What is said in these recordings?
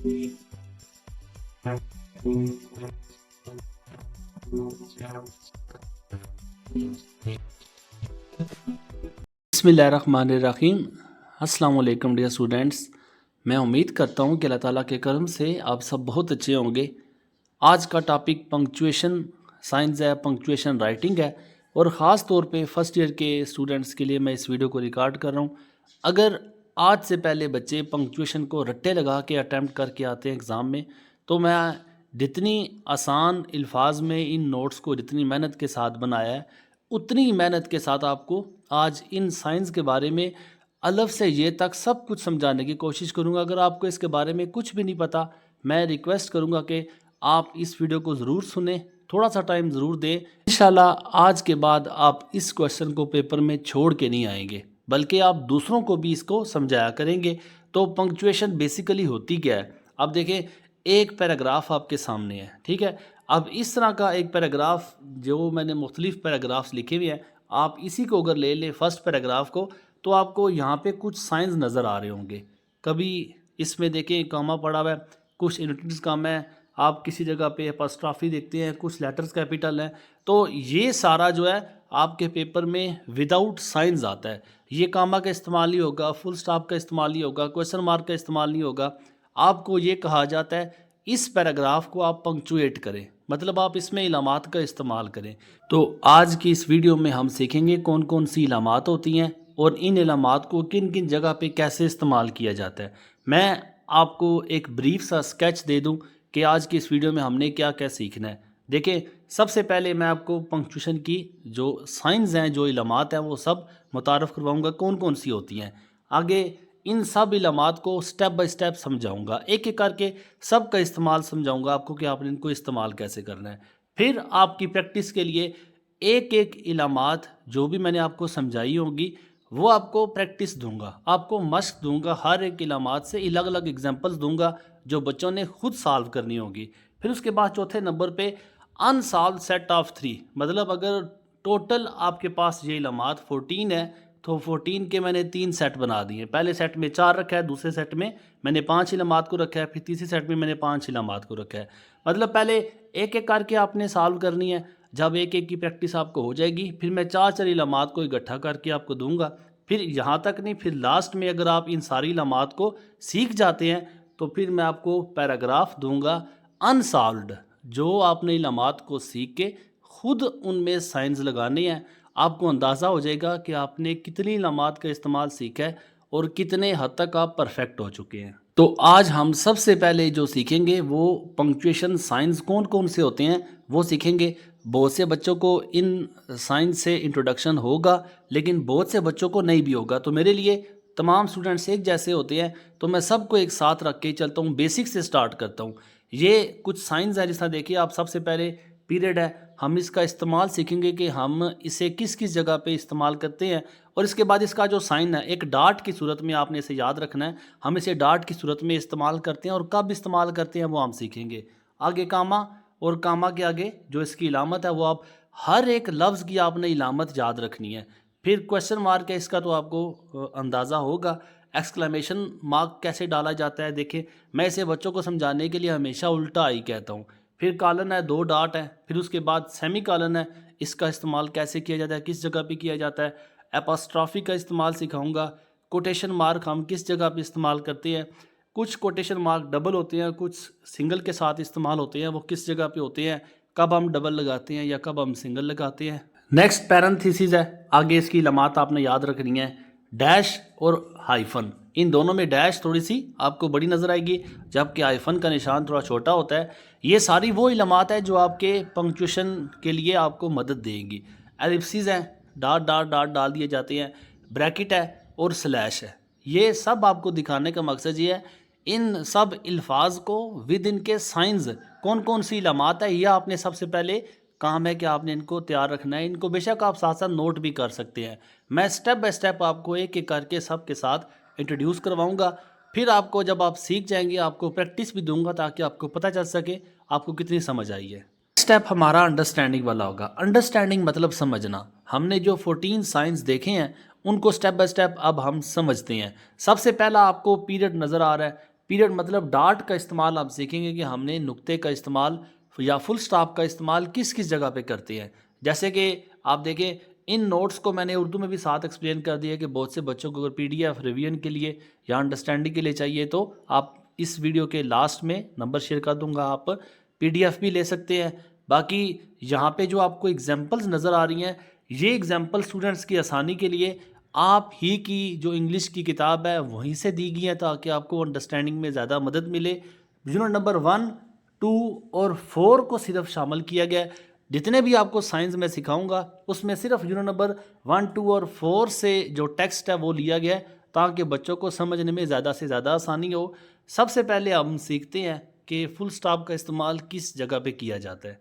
बिस्मिल्लाहिर्रहमानिर्रहीम। अस्सलाम वालेकुम डियर स्टूडेंट्स। मैं उम्मीद करता हूँ कि अल्लाह ताला के करम से आप सब बहुत अच्छे होंगे। आज का टॉपिक पंक्चुएशन साइंस है, पंक्चुएशन राइटिंग है, और ख़ास तौर पे फ़र्स्ट ईयर के स्टूडेंट्स के लिए मैं इस वीडियो को रिकॉर्ड कर रहा हूँ। अगर आज से पहले बच्चे पंक्चुएशन को रट्टे लगा के अटैम्प्ट करके आते हैं एग्ज़ाम में, तो मैं जितनी आसान अल्फाज में इन नोट्स को जितनी मेहनत के साथ बनाया है, उतनी मेहनत के साथ आपको आज इन साइंस के बारे में अलफ से ये तक सब कुछ समझाने की कोशिश करूंगा। अगर आपको इसके बारे में कुछ भी नहीं पता, मैं रिक्वेस्ट करूंगा कि आप इस वीडियो को ज़रूर सुने, थोड़ा सा टाइम ज़रूर दें। इंशाल्लाह आज के बाद आप इस क्वेश्चन को पेपर में छोड़ के नहीं आएंगे, बल्कि आप दूसरों को भी इसको समझाया करेंगे। तो पंक्चुएशन बेसिकली होती क्या है? अब देखें, एक पैराग्राफ आपके सामने है, ठीक है। अब इस तरह का एक पैराग्राफ, जो मैंने मुख्तलिफ पैराग्राफ्स लिखे हुए हैं, आप इसी को अगर ले लें फर्स्ट पैराग्राफ को, तो आपको यहाँ पे कुछ साइंस नज़र आ रहे होंगे। कभी इसमें देखें कामा पड़ा हुआ है, कुछ इनवर्टेड कामा है, आप किसी जगह पे अपॉस्ट्रॉफी देखते हैं, कुछ लेटर्स कैपिटल हैं। तो ये सारा जो है आपके पेपर में विदाउट साइंस आता है। ये कामा का इस्तेमाल नहीं होगा, फुल स्टॉप का इस्तेमाल नहीं होगा, क्वेश्चन मार्क का इस्तेमाल नहीं होगा। आपको ये कहा जाता है इस पैराग्राफ को आप पंक्चुएट करें, मतलब आप इसमें इलामात का इस्तेमाल करें। तो आज की इस वीडियो में हम सीखेंगे कौन कौन सी इलामात होती हैं और इन इलामात को किन किन जगह पे कैसे इस्तेमाल किया जाता है। मैं आपको एक ब्रीफ सा स्केच दे दूं कि आज की इस वीडियो में हमने क्या क्या सीखना है। देखें, सबसे पहले मैं आपको पंक्चुएशन की जो साइंस हैं, जो इलामात हैं, वो सब मुतारफ़ करवाऊँगा कौन कौन सी होती हैं। आगे इन सब इलामात को स्टेप बाय स्टेप समझाऊंगा, एक एक करके सब का इस्तेमाल समझाऊंगा आपको कि आपने इनको इस्तेमाल कैसे करना है। फिर आपकी प्रैक्टिस के लिए एक एक इलामात जो भी मैंने आपको समझाई होगी वो आपको प्रैक्टिस दूंगा, आपको मश्क दूंगा, हर एक इलामात से अलग अलग एग्जांपल्स दूंगा जो बच्चों ने खुद सॉल्व करनी होगी। फिर उसके बाद चौथे नंबर पे अनसॉल्व सेट ऑफ 3, मतलब अगर टोटल आपके पास ये इलामात 14 है तो 14 के मैंने 3 सेट बना दिए। पहले सेट में 4 रखा है, दूसरे सेट में मैंने 5 इलामात को रखा है, फिर तीसरे सेट में मैंने 5 इलामात को रखा है। मतलब पहले एक एक करके आपने सॉल्व करनी है। जब एक एक की प्रैक्टिस आपको हो जाएगी, फिर मैं 4 इलामात को इकट्ठा करके आपको दूंगा। फिर यहाँ तक नहीं, फिर लास्ट में अगर आप इन सारी इलामात को सीख जाते हैं तो फिर मैं आपको पैराग्राफ दूंगा अनसॉल्व्ड, जो आपने इलामात को सीख के खुद उनमें साइंस लगाने हैं। आपको अंदाज़ा हो जाएगा कि आपने कितनी इलामात का इस्तेमाल सीखा है और कितने हद तक आप परफेक्ट हो चुके हैं। तो आज हम सबसे पहले जो सीखेंगे वो पंक्चुएशन साइंस कौन कौन से होते हैं वो सीखेंगे। बहुत से बच्चों को इन साइंस से इंट्रोडक्शन होगा, लेकिन बहुत से बच्चों को नहीं भी होगा। तो मेरे लिए तमाम स्टूडेंट्स एक जैसे होते हैं, तो मैं सबको एक साथ रख के चलता हूँ, बेसिक से स्टार्ट करता हूँ। ये कुछ साइंस है, जिस तरह देखिए आप, सबसे पहले पीरियड है, हम इसका इस्तेमाल सीखेंगे कि हम इसे किस किस जगह पे इस्तेमाल करते हैं। और इसके बाद इसका जो साइन है, एक डार्ट की सूरत में आपने इसे याद रखना है, हम इसे डार्ट की सूरत में इस्तेमाल करते हैं और कब इस्तेमाल करते हैं वो हम सीखेंगे। आगे कामा, और कामा के आगे जो इसकी इलामत है वो आप हर एक लफ्ज़ की आपने इलामत याद रखनी है। फिर क्वेश्चन मार्क है, इसका तो आपको अंदाज़ा होगा। एक्सक्लेमेशन मार्क कैसे डाला जाता है, देखिए मैं इसे बच्चों को समझाने के लिए हमेशा उल्टा ही कहता हूँ। फिर कॉलन है, 2 डॉट है, फिर उसके बाद सेमी कॉलन है, इसका इस्तेमाल कैसे किया जाता है, किस जगह पे किया जाता है। एपोस्ट्रॉफी का इस्तेमाल सिखाऊंगा। कोटेशन मार्क हम किस जगह पे इस्तेमाल करते हैं, कुछ कोटेशन मार्क डबल होते हैं, कुछ सिंगल के साथ इस्तेमाल होते हैं, वो किस जगह पे होते हैं, कब हम डबल लगाते हैं या कब हम सिंगल लगाते हैं। नेक्स्ट पैरेंथेसिस है, आगे इसकी लमात आपने याद रखनी है। डैश और हाइफन, इन दोनों में डैश थोड़ी सी आपको बड़ी नज़र आएगी, जबकि हाइफन का निशान थोड़ा छोटा होता है। ये सारी वो इलामात है जो आपके पंक्चुएशन के लिए आपको मदद देंगी। एलिप्सिस हैं, डॉट डॉट डॉट डाल दिए जाते हैं, ब्रैकेट है और स्लैश है। ये सब आपको दिखाने का मकसद ये है, इन सब अल्फाज को विद इनके साइंस कौन कौन सी इलामात है, यह आपने सबसे पहले काम है कि आपने इनको तैयार रखना है। इनको बेशक आप साथ साथ नोट भी कर सकते हैं। मैं स्टेप बाय स्टेप आपको एक एक करके सब के साथ इंट्रोड्यूस करवाऊंगा। फिर आपको जब आप सीख जाएंगे, आपको प्रैक्टिस भी दूंगा ताकि आपको पता चल सके आपको कितनी समझ आई है। स्टेप हमारा अंडरस्टैंडिंग वाला होगा। अंडरस्टैंडिंग मतलब समझना। हमने जो 14 साइंस देखे हैं उनको स्टेप बाय स्टेप अब हम समझते हैं। सबसे पहला आपको पीरियड नज़र आ रहा है। پیریڈ مطلب ڈاٹ کا استعمال آپ سیکھیں گے کہ ہم نے نقطے کا استعمال یا فل سٹاپ کا استعمال کس کس جگہ پہ کرتے ہیں. جیسے کہ آپ دیکھیں ان نوٹس کو میں نے اردو میں بھی ساتھ ایکسپلین کر دیا کہ بہت سے بچوں کو اگر PDF ریویژن کے لیے یا انڈرسٹینڈنگ کے لیے چاہیے تو آپ اس ویڈیو کے لاسٹ میں نمبر شیئر کر دوں گا, آپ PDF بھی لے سکتے ہیں. باقی یہاں پہ جو آپ کو ایگزامپلز نظر آ رہی ہیں یہ ایگزامپل اسٹوڈنٹس کی آسانی کے لیے آپ ہی کی جو انگلش کی کتاب ہے وہیں سے دی گئی ہیں تاکہ آپ کو انڈرسٹینڈنگ میں زیادہ مدد ملے. یونٹ نمبر 1, 2 اور 4 کو صرف شامل کیا گیا ہے. جتنے بھی آپ کو سائنس میں سکھاؤں گا اس میں صرف یونٹ نمبر 1, 2 اور 4 سے جو ٹیکسٹ ہے وہ لیا گیا ہے تاکہ بچوں کو سمجھنے میں زیادہ سے زیادہ آسانی ہو. سب سے پہلے ہم سیکھتے ہیں کہ فل سٹاپ کا استعمال کس جگہ پہ کیا جاتا ہے.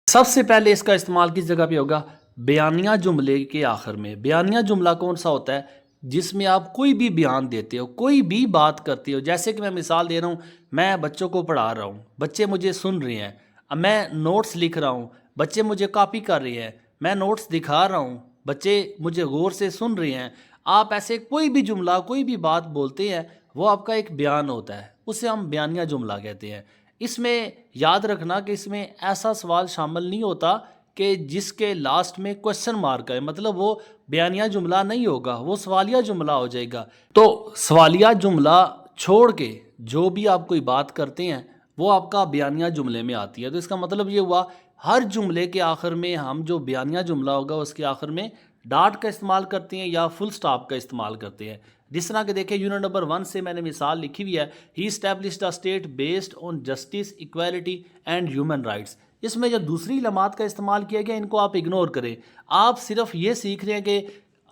سب سے پہلے اس کا استعمال کس جگہ پہ ہوگا؟ بیانیہ جملے کے آخر میں. بیانیہ جملہ کون سا ہوتا ہے؟ جس میں آپ کوئی بھی بیان دیتے ہو, کوئی بھی بات کرتے ہو. جیسے کہ میں مثال دے رہا ہوں, میں بچوں کو پڑھا رہا ہوں, بچے مجھے سن رہے ہیں, اب میں نوٹس لکھ رہا ہوں, بچے مجھے کاپی کر رہے ہیں, میں نوٹس دکھا رہا ہوں, بچے مجھے غور سے سن رہے ہیں. آپ ایسے کوئی بھی جملہ کوئی بھی بات بولتے ہیں وہ آپ کا ایک بیان ہوتا ہے, اسے ہم بیانیہ جملہ کہتے ہیں. اس میں یاد رکھنا کہ اس میں ایسا سوال شامل نہیں ہوتا کہ جس کے لاسٹ میں کوشچن مارک ہے, مطلب وہ بیانیہ جملہ نہیں ہوگا, وہ سوالیہ جملہ ہو جائے گا. تو سوالیہ جملہ چھوڑ کے جو بھی آپ کوئی بات کرتے ہیں وہ آپ کا بیانیہ جملے میں آتی ہے. تو اس کا مطلب یہ ہوا ہر جملے کے آخر میں ہم جو بیانیہ جملہ ہوگا اس کے آخر میں ڈاٹ کا استعمال کرتے ہیں یا فل سٹاپ کا استعمال کرتے ہیں. جس طرح کہ دیکھیں یونٹ نمبر 1 سے میں نے مثال لکھی ہوئی ہے, he established a state based on justice, equality and human rights. اس میں جو دوسری علامات کا استعمال کیا گیا ان کو آپ اگنور کریں. آپ صرف یہ سیکھ رہے ہیں کہ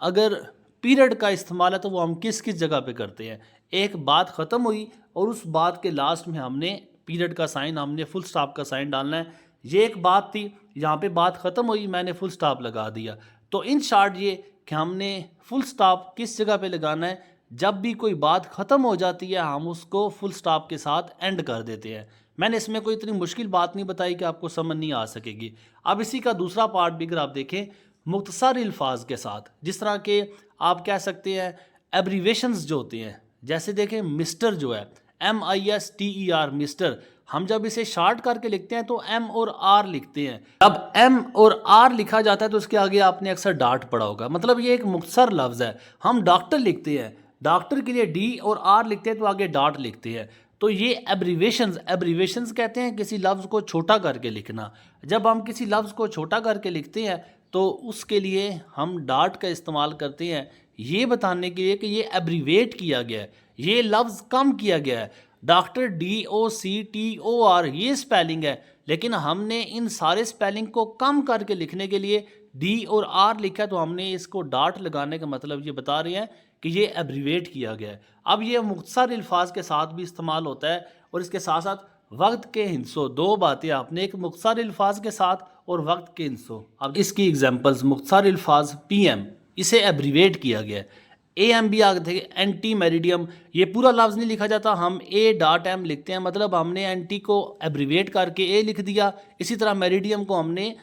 اگر پیریڈ کا استعمال ہے تو وہ ہم کس کس جگہ پہ کرتے ہیں. ایک بات ختم ہوئی اور اس بات کے لاسٹ میں ہم نے پیریڈ کا سائن, ہم نے فل سٹاپ کا سائن ڈالنا ہے. یہ ایک بات تھی, یہاں پہ بات ختم ہوئی, میں نے فل سٹاپ لگا دیا. تو ان شارٹ یہ کہ ہم نے فل سٹاپ کس جگہ پہ لگانا ہے, جب بھی کوئی بات ختم ہو جاتی ہے ہم اس کو فل سٹاپ کے ساتھ اینڈ کر دیتے ہیں. میں نے اس میں کوئی اتنی مشکل بات نہیں بتائی کہ آپ کو سمجھ نہیں آ سکے گی. اب اسی کا دوسرا پارٹ بھی اگر آپ دیکھیں مختصر الفاظ کے ساتھ, جس طرح کہ آپ کہہ سکتے ہیں ایبریویشنز جو ہوتے ہیں, جیسے دیکھیں مسٹر جو ہے MISTER مسٹر, ہم جب اسے شارٹ کر کے لکھتے ہیں تو M اور R لکھتے ہیں. اب M اور R لکھا جاتا ہے تو اس کے آگے آپ نے اکثر ڈاٹ پڑھا ہوگا, مطلب یہ ایک مختصر لفظ ہے. ہم ڈاکٹر لکھتے ہیں, ڈاکٹر کے لیے D اور R لکھتے ہیں تو آگے ڈاٹ لکھتے ہیں. تو یہ ایبریویشنز کہتے ہیں کسی لفظ کو چھوٹا کر کے لکھنا. جب ہم کسی لفظ کو چھوٹا کر کے لکھتے ہیں تو اس کے لیے ہم ڈاٹ کا استعمال کرتے ہیں یہ بتانے کے لیے کہ یہ ایبریویٹ کیا گیا ہے, یہ لفظ کم کیا گیا ہے. ڈاکٹر DOCTOR یہ سپیلنگ ہے, لیکن ہم نے ان سارے سپیلنگ کو کم کر کے لکھنے کے لیے D اور R لکھا, تو ہم نے اس کو ڈاٹ لگانے کا مطلب یہ بتا رہے ہیں کہ یہ ایبریویٹ کیا گیا ہے. اب یہ مختصر الفاظ کے ساتھ بھی استعمال ہوتا ہے اور اس کے ساتھ ساتھ وقت کے ہندسوں. دو باتیں آپ نے, ایک مختصر الفاظ کے ساتھ اور وقت کے ہندسوں. اب اس کی ایگزامپلز, مختصر الفاظ PM اسے ایبریویٹ کیا گیا ہے. AMB آگے تھے اینٹی میریڈیم, یہ پورا لفظ نہیں لکھا جاتا, ہم A.M لکھتے ہیں, مطلب ہم نے اینٹی کو ایبریویٹ کر کے A لکھ دیا. اسی طرح میریڈیم کو ہم نے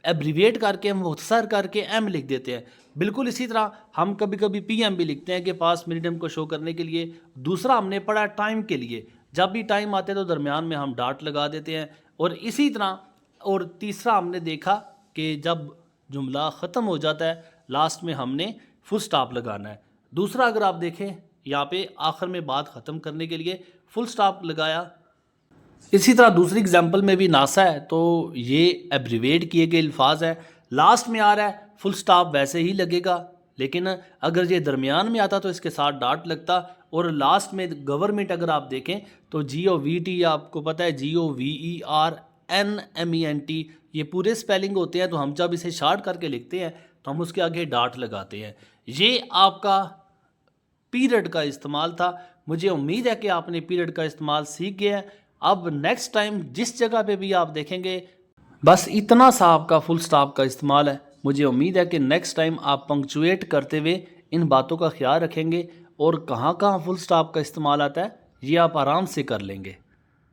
ایبریویٹ کر کے مختصر کر کے M لکھ دیتے ہیں. بالکل اسی طرح ہم کبھی کبھی PM بھی لکھتے ہیں کہ پاس میریڈیم کو شو کرنے کے لیے. دوسرا ہم نے پڑھا ٹائم کے لیے, جب بھی ٹائم آتے تو درمیان میں ہم ڈاٹ لگا دیتے ہیں. اور اسی طرح اور تیسرا ہم نے دیکھا کہ جب جملہ ختم ہو جاتا ہے لاسٹ میں ہم نے فل سٹاپ لگانا ہے. دوسرا اگر آپ دیکھیں یہاں پہ آخر میں بات ختم کرنے کے لیے فل سٹاپ لگایا. اسی طرح دوسری اگزامپل میں بھی ناسا ہے تو یہ ایبریویٹ کیے گئے الفاظ ہیں, لاسٹ میں آ رہا ہے فل سٹاپ ویسے ہی لگے گا, لیکن اگر یہ درمیان میں آتا تو اس کے ساتھ ڈاٹ لگتا. اور لاسٹ میں گورنمنٹ اگر آپ دیکھیں تو GOVT آپ کو پتہ ہے GOVERNMENT یہ پورے سپیلنگ ہوتے ہیں. تو ہم جب اسے شارٹ کر کے لکھتے ہیں تو ہم اس کے آگے ڈاٹ لگاتے ہیں. یہ آپ کا پیریڈ کا استعمال تھا. مجھے امید ہے کہ آپ نے پیریڈ کا استعمال سیکھ گئے ہیں. اب نیکسٹ ٹائم جس جگہ پہ بھی آپ دیکھیں گے بس اتنا سا آپ کا فل سٹاپ کا استعمال ہے. مجھے امید ہے کہ نیکسٹ ٹائم آپ پنکچویٹ کرتے ہوئے ان باتوں کا خیال رکھیں گے اور کہاں کہاں فل سٹاپ کا استعمال آتا ہے یہ آپ آرام سے کر لیں گے.